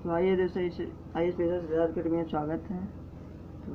तो आइए जैसे आइए स्पेशल सिद्धार्थ अकेडमी में स्वागत है। तो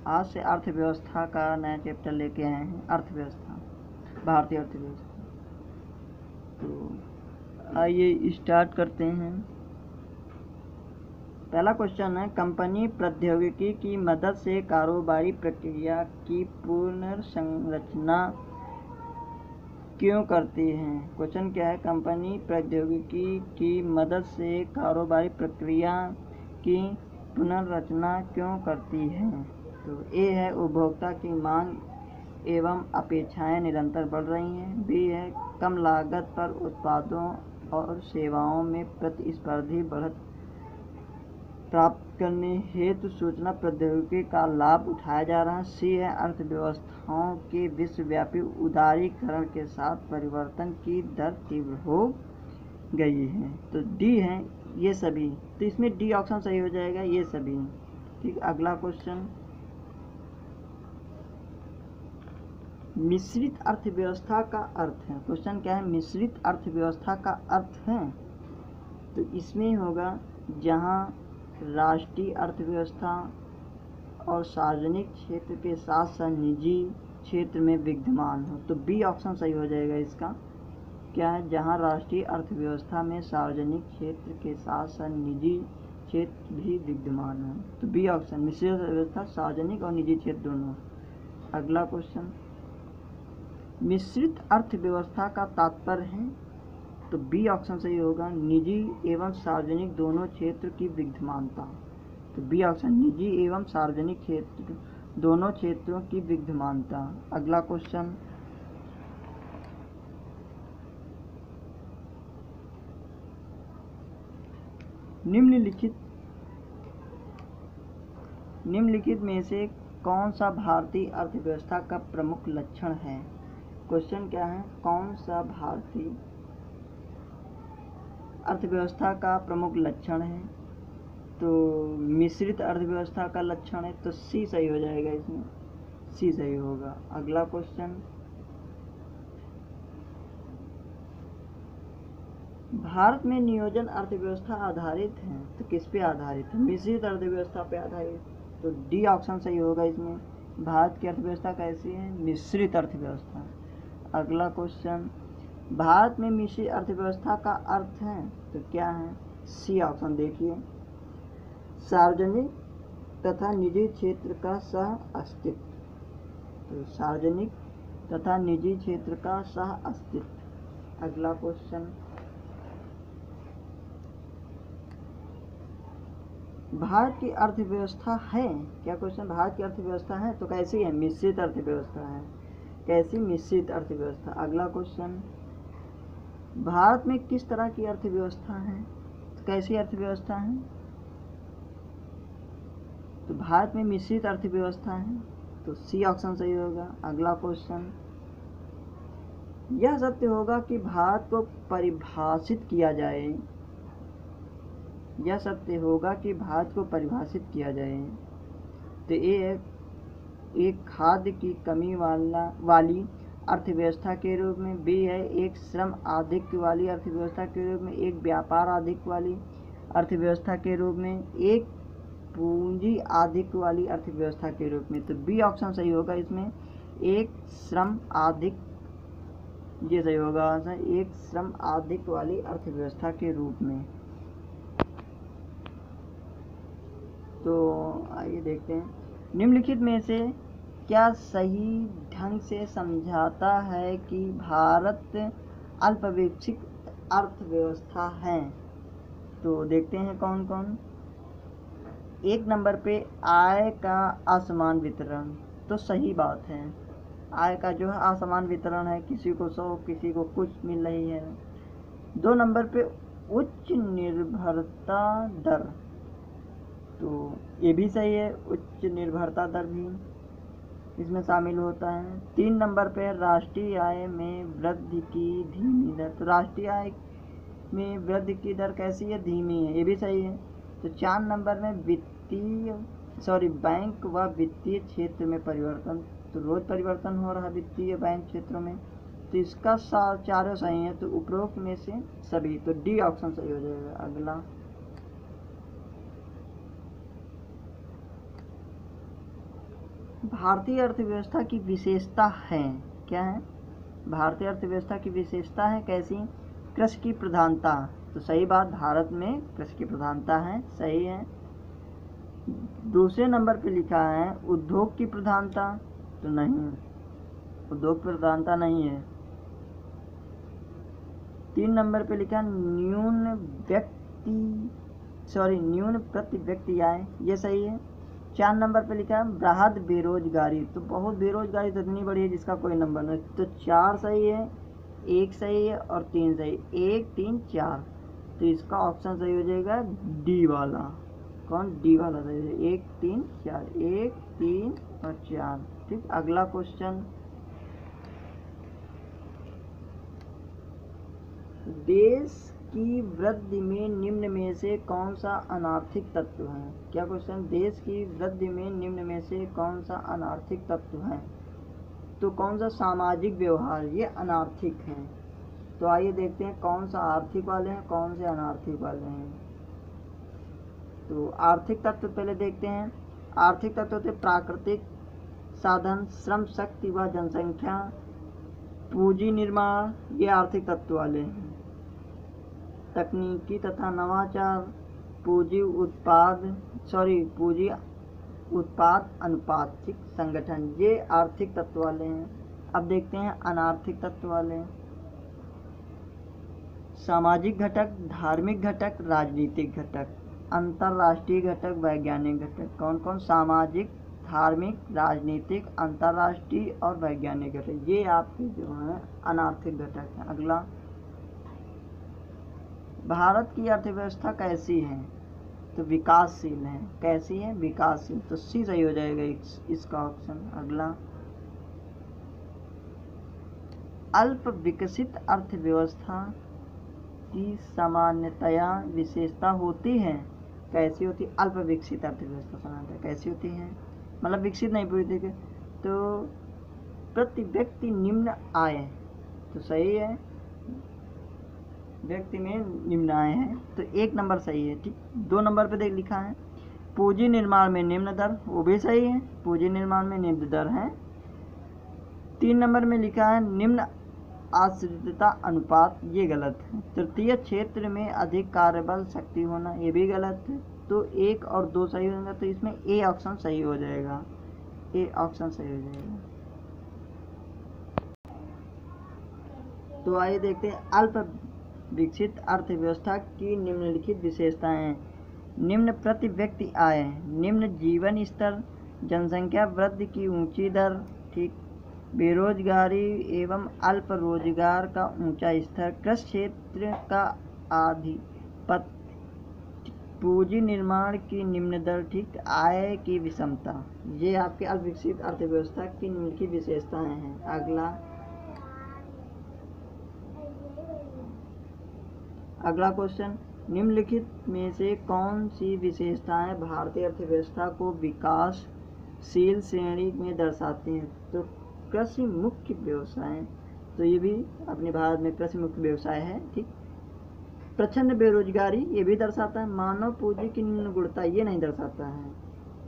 आज से अर्थव्यवस्था का नया चैप्टर लेके आए हैं, अर्थव्यवस्था, भारतीय अर्थव्यवस्था। तो आइए स्टार्ट करते हैं। पहला क्वेश्चन है, कंपनी प्रौद्योगिकी की मदद से कारोबारी प्रक्रिया की पुनर्संरचना क्यों करती है? क्वेश्चन क्या है, कंपनी प्रौद्योगिकी की मदद से कारोबारी प्रक्रिया की पुनर्रचना क्यों करती है? तो ए है, उपभोक्ता की मांग एवं अपेक्षाएं निरंतर बढ़ रही हैं। बी है, कम लागत पर उत्पादों और सेवाओं में प्रतिस्पर्धी बढ़त प्राप्त करने हेतु सूचना प्रौद्योगिकी का लाभ उठाया जा रहा है। सी है, अर्थव्यवस्थाओं के विश्वव्यापी उदारीकरण के साथ परिवर्तन की दर तीव्र हो गई है। तो डी है, ये सभी। तो इसमें डी ऑप्शन सही हो जाएगा, ये सभी। ठीक, अगला क्वेश्चन, मिश्रित अर्थव्यवस्था का अर्थ है। क्वेश्चन क्या है, मिश्रित अर्थव्यवस्था का अर्थ है? तो इसमें होगा जहां राष्ट्रीय अर्थव्यवस्था और सार्वजनिक क्षेत्र के साथ साथ निजी क्षेत्र में विद्यमान हो। तो बी ऑप्शन सही हो जाएगा इसका। क्या है, जहां राष्ट्रीय अर्थव्यवस्था में सार्वजनिक क्षेत्र के साथ साथ निजी क्षेत्र भी विद्यमान हो। तो बी ऑप्शन, मिश्रित अर्थव्यवस्था, सार्वजनिक और निजी क्षेत्र दोनों। अगला क्वेश्चन, मिश्रित अर्थव्यवस्था का तात्पर्य है? तो बी ऑप्शन सही होगा, निजी एवं सार्वजनिक दोनों क्षेत्र की विद्यमानता। तो बी ऑप्शन, निजी एवं सार्वजनिक क्षेत्र दोनों क्षेत्रों की विद्यमानता। अगला क्वेश्चन, निम्नलिखित में से कौन सा भारतीय अर्थव्यवस्था का प्रमुख लक्षण है? क्वेश्चन क्या है, कौन सा भारतीय अर्थव्यवस्था का प्रमुख लक्षण है? तो मिश्रित अर्थव्यवस्था का लक्षण है। तो सी सही हो जाएगा, इसमें सी सही होगा। अगला क्वेश्चन, भारत में नियोजन अर्थव्यवस्था आधारित है। तो किस पे आधारित है? मिश्रित अर्थव्यवस्था पे आधारित। तो डी ऑप्शन सही होगा इसमें। भारत की अर्थव्यवस्था कैसी है? मिश्रित अर्थव्यवस्था। अगला क्वेश्चन, भारत में मिश्रित अर्थव्यवस्था का अर्थ है? तो क्या है? सी ऑप्शन देखिए, सार्वजनिक तथा निजी क्षेत्र का सह अस्तित्व। तो सार्वजनिक तथा निजी क्षेत्र का सह अस्तित्व। अगला क्वेश्चन, भारत की अर्थव्यवस्था है? क्या क्वेश्चन, भारत की अर्थव्यवस्था है? तो कैसी है? मिश्रित अर्थव्यवस्था है। कैसी? मिश्रित अर्थव्यवस्था। अगला क्वेश्चन, भारत में किस तरह की अर्थव्यवस्था है? तो कैसी अर्थव्यवस्था है? तो भारत में मिश्रित अर्थव्यवस्था है। तो सी ऑप्शन सही होगा। अगला क्वेश्चन, यह सत्य होगा कि भारत को परिभाषित किया जाए? यह सत्य होगा कि भारत को परिभाषित किया जाए। तो ये एक खाद्य की कमी वाली अर्थव्यवस्था के रूप में। बी है, एक श्रम आधिक्य वाली अर्थव्यवस्था के रूप में। एक व्यापार आधिक्य वाली अर्थव्यवस्था के रूप में। एक पूंजी आधिक्य वाली अर्थव्यवस्था के रूप में। तो बी ऑप्शन सही होगा इसमें, एक श्रम आधिक्य, ये सही होगा, एक श्रम आधिक्य वाली अर्थव्यवस्था के रूप में। तो आइए देखते हैं, निम्नलिखित में से क्या सही ढंग से समझाता है कि भारत अल्पविकसित अर्थव्यवस्था है? तो देखते हैं कौन कौन। एक नंबर पे आय का असमान वितरण। तो सही बात है, आय का जो है असमान वितरण है, किसी को 100 किसी को कुछ मिल रही है। 2 नंबर पे उच्च निर्भरता दर। तो ये भी सही है, उच्च निर्भरता दर भी इसमें शामिल होता है। 3 नंबर पे राष्ट्रीय आय में वृद्धि की धीमी दर। तो राष्ट्रीय आय में वृद्धि की दर कैसी है? धीमी है, ये भी सही है। तो 4 नंबर में बैंक व वित्तीय क्षेत्र में परिवर्तन। तो रोज परिवर्तन हो रहा वित्तीय बैंक क्षेत्रों में। तो इसका चारों सही है। तो उपरोक्त में से सभी। तो डी ऑप्शन सही हो जाएगा। अगला, भारतीय अर्थव्यवस्था की विशेषता है, क्या है? भारतीय अर्थव्यवस्था की विशेषता है कैसी? कृषि की प्रधानता। तो सही बात, भारत में कृषि की प्रधानता है, सही है। दूसरे नंबर पे लिखा है उद्योग की प्रधानता, तो नहीं, उद्योग प्रधानता नहीं है। 3 नंबर पे लिखा न्यून प्रति व्यक्ति आय, ये सही है। 4 नंबर पे लिखा है बृहद बेरोजगारी, तो बहुत बेरोजगारी तो इतनी बड़ी है जिसका कोई नंबर नहीं, तो 4 सही है, 1 सही है और 3 सही, 1 3 4, तो इसका ऑप्शन सही हो जाएगा डी वाला। कौन? डी वाला सही है, 1 3 4, 1 3 और 4। ठीक, अगला क्वेश्चन, देश की वृद्धि में निम्न में से कौन सा अनार्थिक तत्व है? क्या क्वेश्चन? देश की वृद्धि में निम्न में से कौन सा अनार्थिक तत्व है? तो कौन सा? सामाजिक व्यवहार, ये अनार्थिक है। तो आइए देखते हैं कौन सा आर्थिक वाले हैं, कौन से अनार्थिक वाले हैं। तो आर्थिक तत्व पहले देखते हैं। आर्थिक तत्व होते प्राकृतिक साधन, श्रम शक्ति व जनसंख्या, पूंजी निर्माण, ये आर्थिक तत्व वाले हैं। तकनीकी तथा नवाचार, पूंजी उत्पाद अनुपात, ठीक, संगठन, ये आर्थिक तत्व वाले हैं। अब देखते हैं अनार्थिक तत्व वाले। सामाजिक घटक, धार्मिक घटक, राजनीतिक घटक, अंतर्राष्ट्रीय घटक, वैज्ञानिक घटक। कौन कौन? सामाजिक, धार्मिक, राजनीतिक, अंतर्राष्ट्रीय और वैज्ञानिक घटक, ये आपके जो हैं अनार्थिक घटक हैं। अगला, भारत की अर्थव्यवस्था कैसी है? तो विकासशील है। कैसी है? विकासशील, तो सी सही हो जाएगा इसका ऑप्शन। अगला, अल्प विकसित अर्थव्यवस्था की सामान्यतया विशेषता होती है। कैसी होती? अल्प विकसित अर्थव्यवस्था सामान्यतः कैसी होती है? मतलब विकसित नहीं पूरी थी, तो प्रति व्यक्ति निम्न आय, तो सही है, व्यक्ति में निम्न आय है, तो 1 नंबर सही है। ठीक, 2 नंबर पे देख लिखा है पूंजी निर्माण में निम्न दर, वो भी सही है, पूंजी निर्माण में निम्न दर है। 3 नंबर में लिखा है निम्न आश्रितता अनुपात, ये गलत है। तृतीय क्षेत्र में अधिक कार्यबल शक्ति होना, ये भी गलत है। तो 1 और 2 सही होगा, तो इसमें ए ऑप्शन सही हो जाएगा, ए ऑप्शन सही हो जाएगा। तो आइए देखते हैं अल्प विकसित अर्थव्यवस्था की निम्नलिखित विशेषताएं। निम्न प्रति व्यक्ति आय, निम्न जीवन स्तर, जनसंख्या वृद्धि की ऊंची दर, ठीक, बेरोजगारी एवं अल्प रोजगार का ऊंचा स्तर, कृषि क्षेत्र का आधिपत्य, पूंजी निर्माण की निम्न दर, ठीक, आय की विषमता, ये आपके अल्प विकसित अर्थव्यवस्था की निम्नलिखित विशेषताएं हैं। अगला क्वेश्चन, निम्नलिखित में से कौन सी विशेषताएं भारतीय अर्थव्यवस्था को विकासशील श्रेणी में दर्शाती हैं? तो कृषि मुख्य व्यवसाय, तो ये भी अपने भारत में कृषि मुख्य व्यवसाय है। ठीक, प्रचंड बेरोजगारी, ये भी दर्शाता है। मानव पूंजी की निम्न गुणवत्ता, ये नहीं दर्शाता है।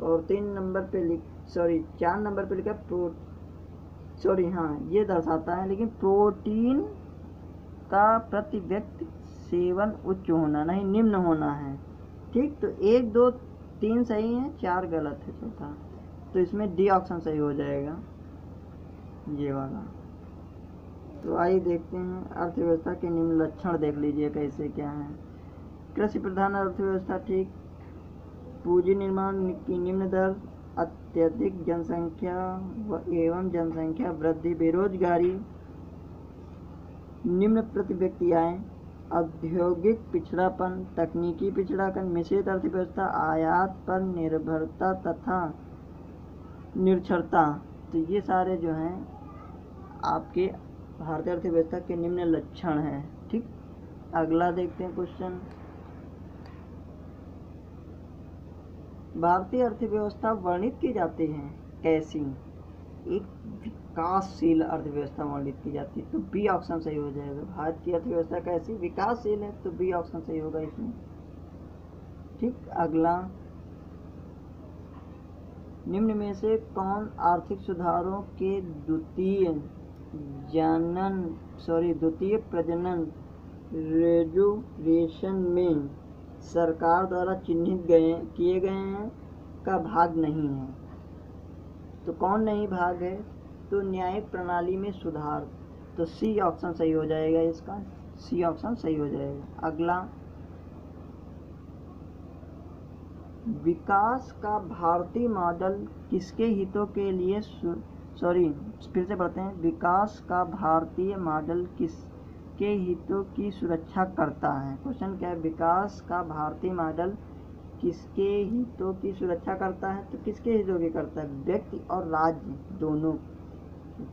और 4 नंबर पे लिखा ये दर्शाता है, लेकिन प्रोटीन का प्रति व्यक्ति सेवन उच्च होना, नहीं निम्न होना है। ठीक, तो 1 2 3 सही है, 4 गलत है, चौथा, तो इसमें डी ऑप्शन सही हो जाएगा, ये वाला। तो आइए देखते हैं अर्थव्यवस्था के निम्न लक्षण, देख लीजिए कैसे क्या है। कृषि प्रधान अर्थव्यवस्था, ठीक, पूंजी निर्माण की निम्न दर, अत्यधिक जनसंख्या एवं जनसंख्या वृद्धि, बेरोजगारी, निम्न प्रति व्यक्ति आय, औद्योगिक पिछड़ापन, तकनीकी पिछड़ापन, मिश्रित अर्थव्यवस्था, आयात पर निर्भरता तथा निरक्षरता, तो ये सारे जो हैं आपके भारतीय अर्थव्यवस्था के निम्न लक्षण हैं। ठीक, अगला देखते हैं क्वेश्चन, भारतीय अर्थव्यवस्था वर्णित की जाती है कैसी? एक विकासशील अर्थव्यवस्था वर्णित की जाती है, तो बी ऑप्शन सही हो जाएगा। भारत की अर्थव्यवस्था कैसी? विकासशील है, तो बी ऑप्शन सही होगा इसमें। ठीक, अगला, निम्न में से कौन आर्थिक सुधारों के द्वितीय प्रजनन रेजुलेशन में सरकार द्वारा चिन्हित किए गए हैं का भाग नहीं है? तो कौन नहीं भाग है? तो न्यायिक प्रणाली में सुधार। तो सी ऑप्शन सही हो जाएगा, इसका सी ऑप्शन सही हो जाएगा। अगला, विकास का भारतीय मॉडल किसके हितों के लिए फिर से पढ़ते हैं। विकास का भारतीय मॉडल किसके हितों की सुरक्षा करता है? क्वेश्चन क्या है? विकास का भारतीय मॉडल किसके हितों की सुरक्षा करता है? तो किसके हितों की करता है? व्यक्ति और राज्य दोनों।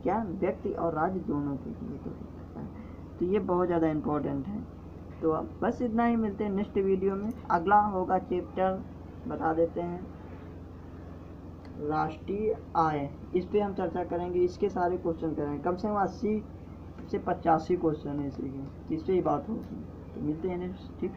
क्या? व्यक्ति और राज्य दोनों के हितों की करता है। तो ये बहुत ज़्यादा इम्पोर्टेंट है। तो अब बस इतना ही, मिलते हैं नेक्स्ट वीडियो में। अगला होगा चैप्टर, बता देते हैं, राष्ट्रीय आय। इस पे हम चर्चा करेंगे, इसके सारे क्वेश्चन करेंगे, कम से कम 80 से 85 क्वेश्चन है इसी के, इस पे ही बात होगी। तो मिलते हैं नेक्स्ट, ठीक।